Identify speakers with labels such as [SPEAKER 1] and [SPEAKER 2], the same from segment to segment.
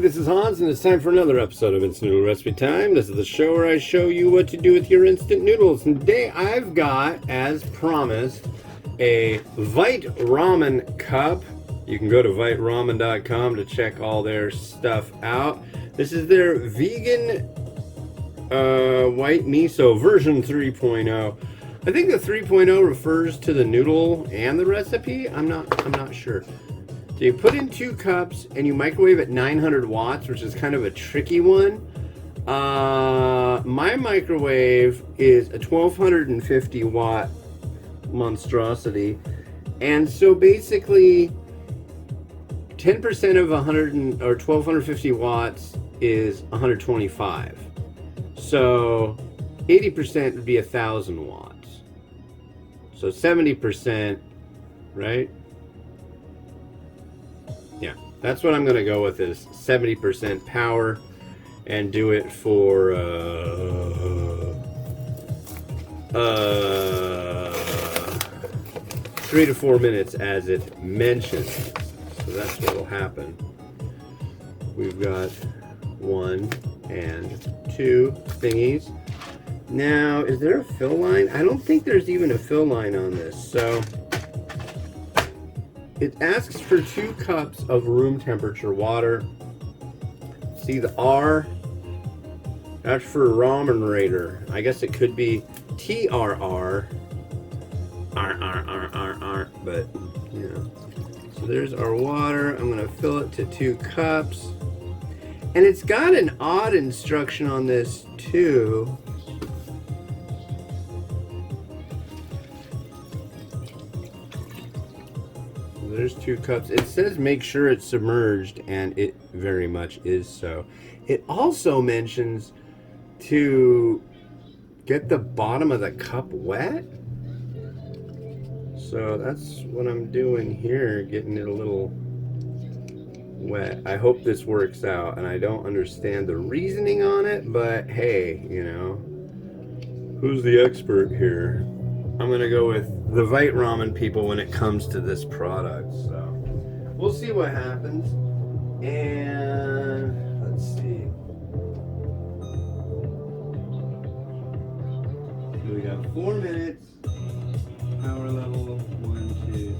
[SPEAKER 1] this is Hans, and it's time for another episode of Instant Noodle Recipe Time. This is the show where I show you what to do with your instant noodles. And today I've got, as promised, a Vite Ramen cup. You can go to viteramen.com to check all their stuff out. This is their vegan white miso version 3.0. I think the 3.0 refers to the noodle and the recipe. I'm not sure. So you put in 2 cups and you microwave at 900 watts, which is kind of a tricky one. My microwave is a 1250 watt monstrosity. And so basically 10% of 1250 watts is 125. So 80% would be 1000 watts. So 70%, right? Yeah, that's what I'm going to go with, is 70% power, and do it for 3 to 4 minutes as it mentioned. So that's what will happen. We've got 1 and 2 thingies. Now, is there a fill line? I don't think there's even a fill line on this. So it asks for 2 cups of room temperature water. See the R? That's for Ramen Raider. I guess it could be TRR. R, but you know. So there's our water. I'm gonna fill it to 2 cups. And it's got an odd instruction on this too. There's 2 cups. It says make sure it's submerged, and it very much is so. It also mentions to get the bottom of the cup wet. So that's what I'm doing here, getting it a little wet. I hope this works out, and I don't understand the reasoning on it, but hey, you know, who's the expert here? I'm going to go with the Vite Ramen people when it comes to this product. So we'll see what happens. And let's see. So we got 4 minutes. Power level 1, 2,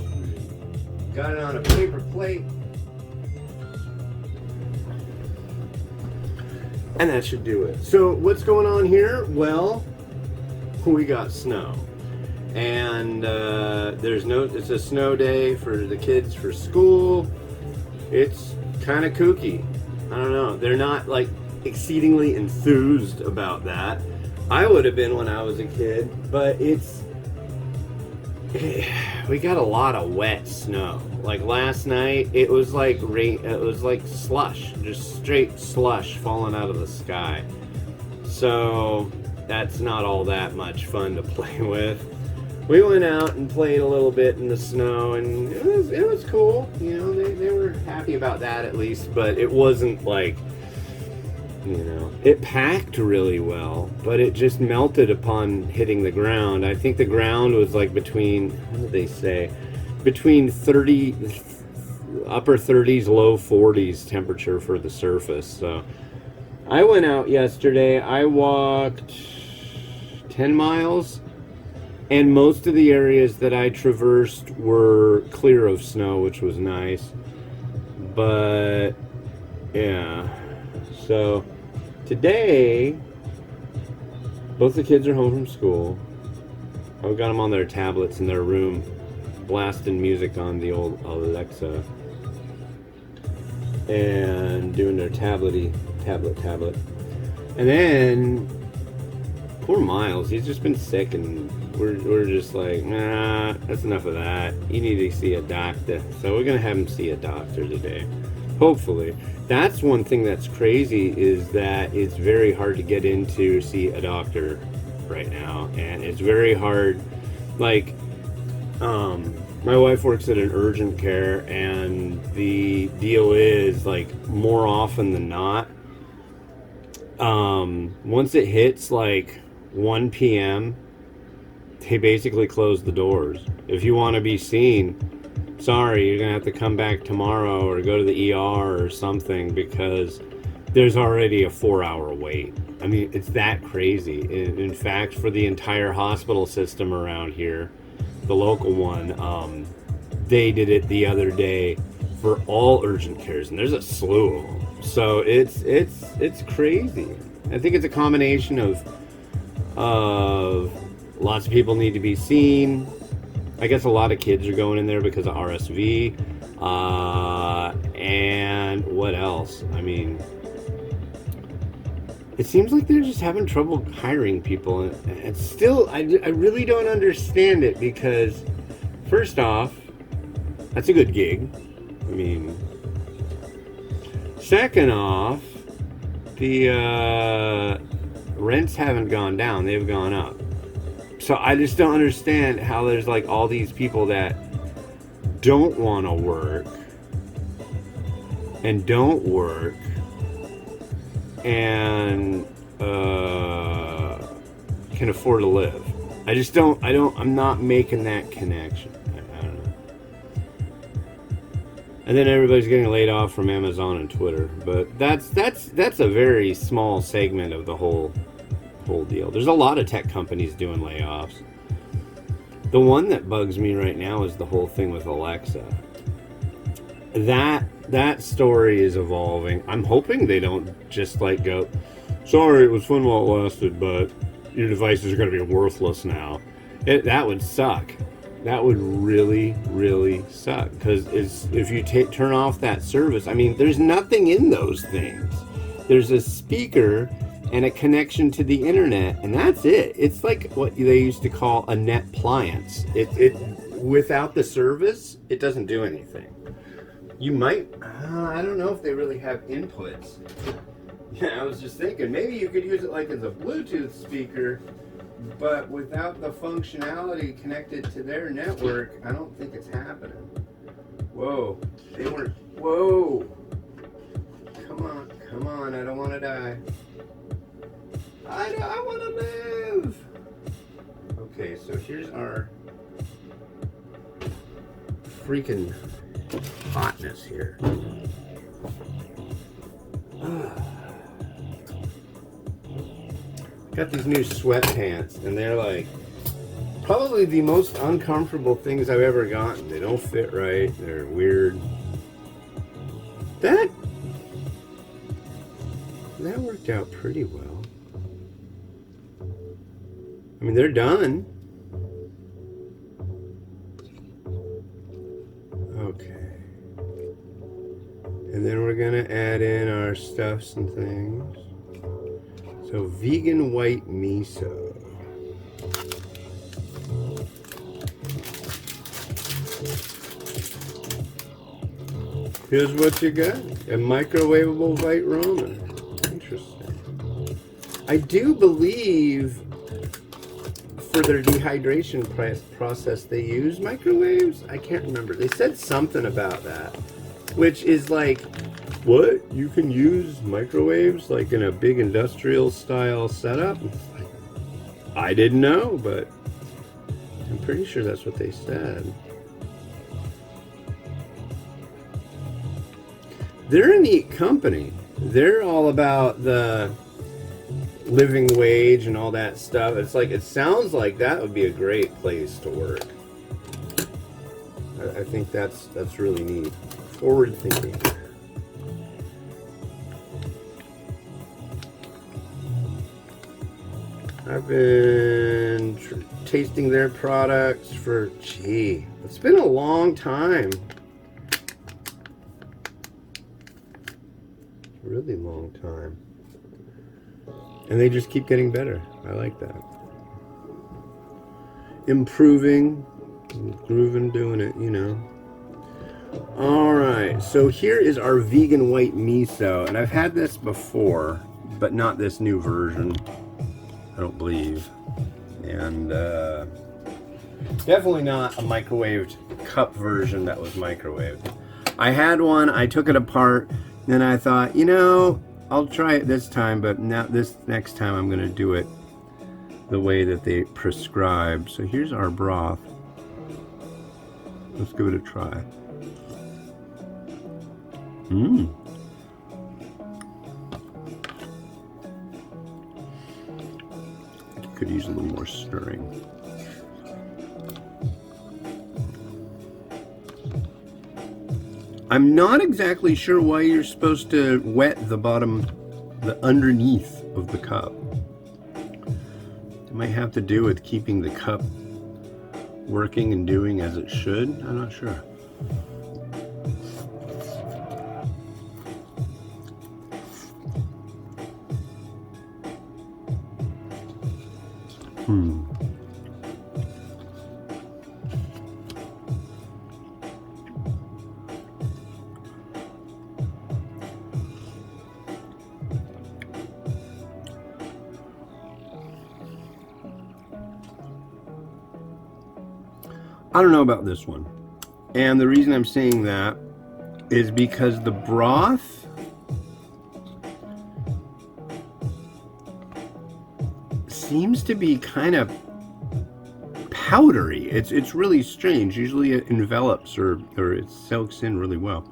[SPEAKER 1] 3. Got it on a paper plate. And that should do it. So what's going on here? Well, we got snow. And it's a snow day for the kids for school. It's kind of kooky. I don't know. They're not like exceedingly enthused about that. I would have been when I was a kid, but we got a lot of wet snow. Like last night, it was like rain. It was like slush, just straight slush falling out of the sky. So that's not all that much fun to play with. We went out and played a little bit in the snow, and it was cool. You know, they were happy about that at least, but it wasn't like, you know, it packed really well, but it just melted upon hitting the ground. I think the ground was like between, what did they say, between 30, upper 30s, low 40s temperature for the surface. So I went out yesterday. I walked 10 miles. And most of the areas that I traversed were clear of snow, which was nice. But, yeah. So, today, both the kids are home from school. I've got them on their tablets in their room, blasting music on the old Alexa. And doing their tablet. And then, poor Miles, he's just been sick, and we're just like, nah, that's enough of that. You need to see a doctor. So we're going to have him see a doctor today. Hopefully. That's one thing that's crazy, is that it's very hard to get in to see a doctor right now. And it's very hard. Like, my wife works at an urgent care, and the deal is, like, more often than not, once it hits, like, 1 p.m., they basically close the doors. If you want to be seen, sorry, you're gonna have to come back tomorrow or go to the ER or something because there's already a 4-hour wait. I mean, it's that crazy. In fact, for the entire hospital system around here, the local one, they did it the other day for all urgent cares, and there's a slew of them. So it's crazy. I think it's a combination of lots of people need to be seen. I guess a lot of kids are going in there because of RSV. And what else? I mean, it seems like they're just having trouble hiring people. And still, I really don't understand it because, first off, that's a good gig. I mean, second off, the rents haven't gone down, they've gone up. So I just don't understand how there's like all these people that don't want to work and don't work and can afford to live. I'm not making that connection. I don't know. And then everybody's getting laid off from Amazon and Twitter, but that's a very small segment of the whole deal. There's a lot of tech companies doing layoffs. The one that bugs me right now is the whole thing with Alexa. That story is evolving. I'm hoping they don't just like go, sorry, it was fun while it lasted, but your devices are going to be worthless now. That would suck. That would really, really suck. Because if you turn off that service, I mean, there's nothing in those things. There's a speaker and a connection to the internet, and that's it. It's like what they used to call a net appliance. It without the service, it doesn't do anything. You might, I don't know if they really have inputs. Yeah, I was just thinking, maybe you could use it like as a Bluetooth speaker, but without the functionality connected to their network, I don't think it's happening. Whoa, whoa. Come on, I don't want to die. I want to move. Okay, so here's our freaking hotness here. Got these new sweatpants, and they're like probably the most uncomfortable things I've ever gotten. They don't fit right. They're weird. That worked out pretty well. I mean, they're done. Okay. And then we're gonna add in our stuffs and things. So vegan white miso. Here's what you got. A microwavable white ramen. Interesting. I do believe for their dehydration process they use microwaves. I can't remember. They said something about that, which is like, what? You can use microwaves like in a big industrial style setup? I didn't know, but I'm pretty sure that's what they said. They're a neat company. They're all about the living wage and all that stuff. It's like, it sounds like that would be a great place to work. I think that's really neat. Forward thinking. I've been tasting their products for, it's been a long time. Really long time. And they just keep getting better. I like that. Improving, grooving, doing it, you know. Alright, so here is our vegan white miso. And I've had this before, but not this new version. I don't believe. And definitely not a microwaved cup version that was microwaved. I had one, I took it apart, then I thought, you know, I'll try it this time, but now this next time I'm going to do it the way that they prescribe. So here's our broth. Let's give it a try. Mmm. Could use a little more stirring. I'm not exactly sure why you're supposed to wet the bottom, the underneath of the cup. It might have to do with keeping the cup working and doing as it should. I'm not sure. I don't know about this one. And the reason I'm saying that is because the broth seems to be kind of powdery. It's really strange. Usually it envelops or it soaks in really well.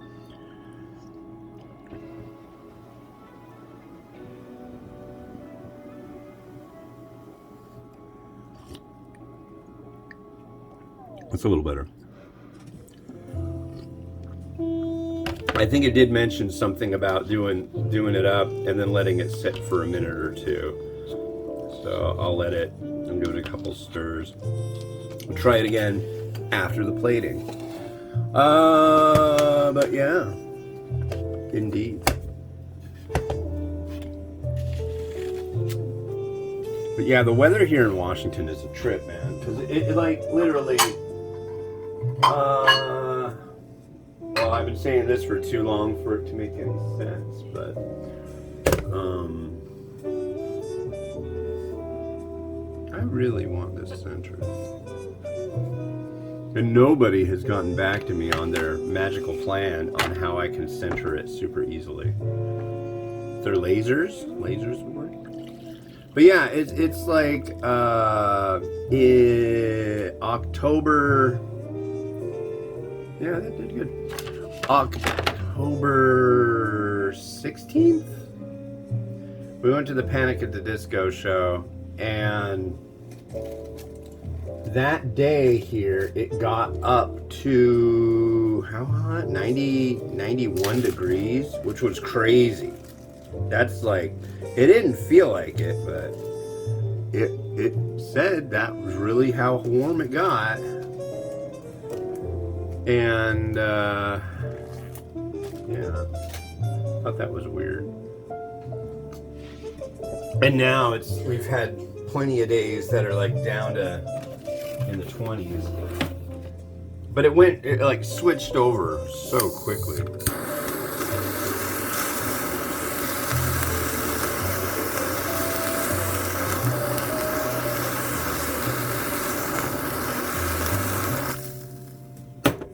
[SPEAKER 1] It's a little better. I think it did mention something about doing it up and then letting it sit for a minute or two. So I'll let it and give it a couple stirs. We'll try it again after the plating. But yeah, indeed. But yeah, the weather here in Washington is a trip, man. Because it like literally. Well, I've been saying this for too long for it to make any sense, but I really want this centered. And nobody has gotten back to me on their magical plan on how I can center it super easily. If they're lasers would work. But yeah, it's like October. Yeah, that did good. October 16th, we went to the Panic at the Disco show, and that day here, it got up to, how hot? 91 degrees, which was crazy. That's like, it didn't feel like it, but it said that was really how warm it got. And yeah, thought that was weird. And now we've had plenty of days that are like down to in the 20s. But it like switched over so quickly.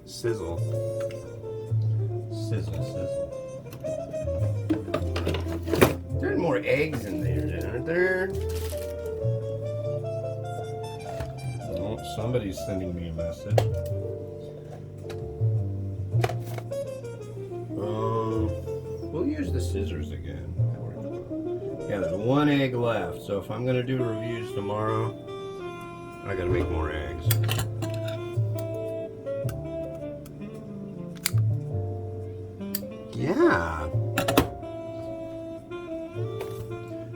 [SPEAKER 1] Sizzle. Sizzle, sizzle. There are more eggs in there, aren't there? Oh, somebody's sending me a message. We'll use the scissors again. Yeah, there's one egg left, so if I'm gonna do reviews tomorrow, I gotta make more eggs. Yeah.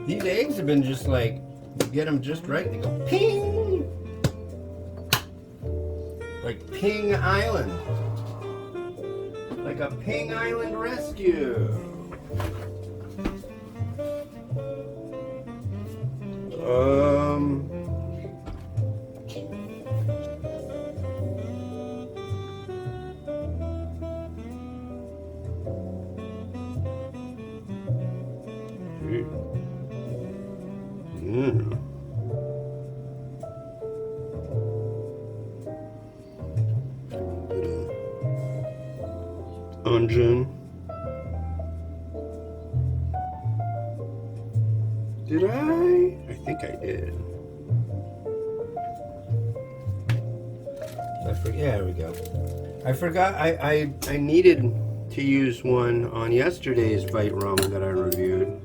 [SPEAKER 1] These eggs have been just like, you get them just right, they go ping! Like Ping Island. Like a Ping Island rescue. Onion. Did I? I think I did. I forget. There we go. I forgot I needed to use one on yesterday's Vite ramen that I reviewed.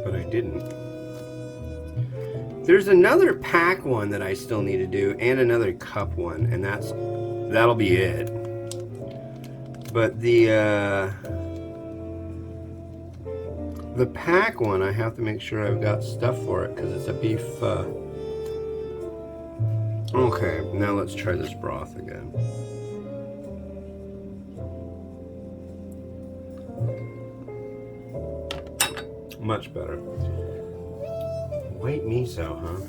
[SPEAKER 1] But I didn't. There's another pack one that I still need to do, and another cup one, and that'll be it. But the pack one, I have to make sure I've got stuff for it because it's a beef. Okay, now let's try this broth again. Much better. White miso, huh?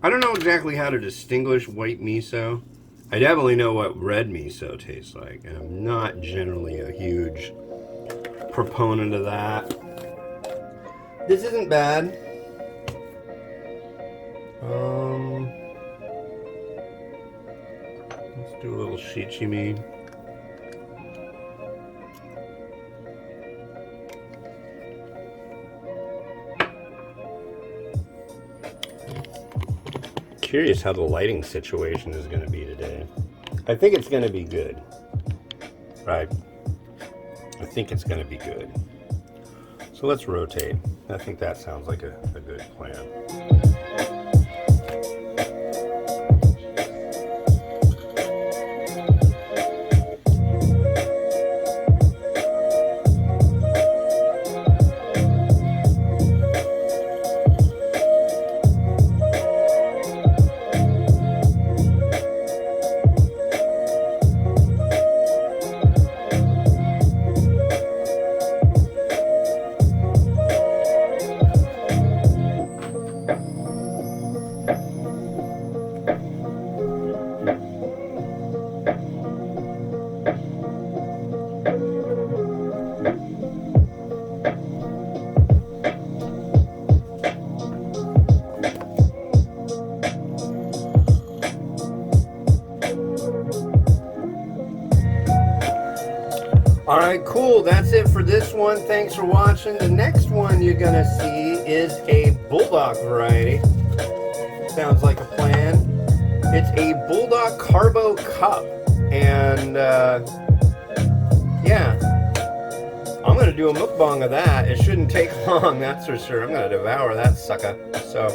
[SPEAKER 1] I don't know exactly how to distinguish white miso. I definitely know what red miso tastes like, and I'm not generally a huge proponent of that. This isn't bad. Let's do a little shichimi. Curious how the lighting situation is going to be today. I think it's going to be good. Right? I think it's going to be good. So let's rotate. I think that sounds like a good plan. Alright, cool. That's it for this one. Thanks for watching. The next one you're going to see is a Bulldog variety. Sounds like a plan. It's a Bulldog Carbo Cup. And, yeah. I'm going to do a mukbang of that. It shouldn't take long, that's for sure. I'm going to devour that sucker. So,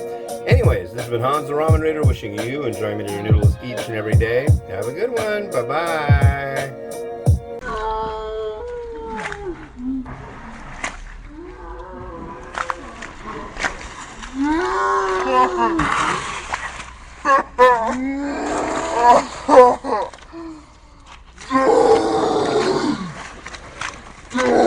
[SPEAKER 1] anyways, this has been Hans the Ramen Raider wishing you enjoyment in your noodles each and every day. Have a good one. Bye-bye. Oh,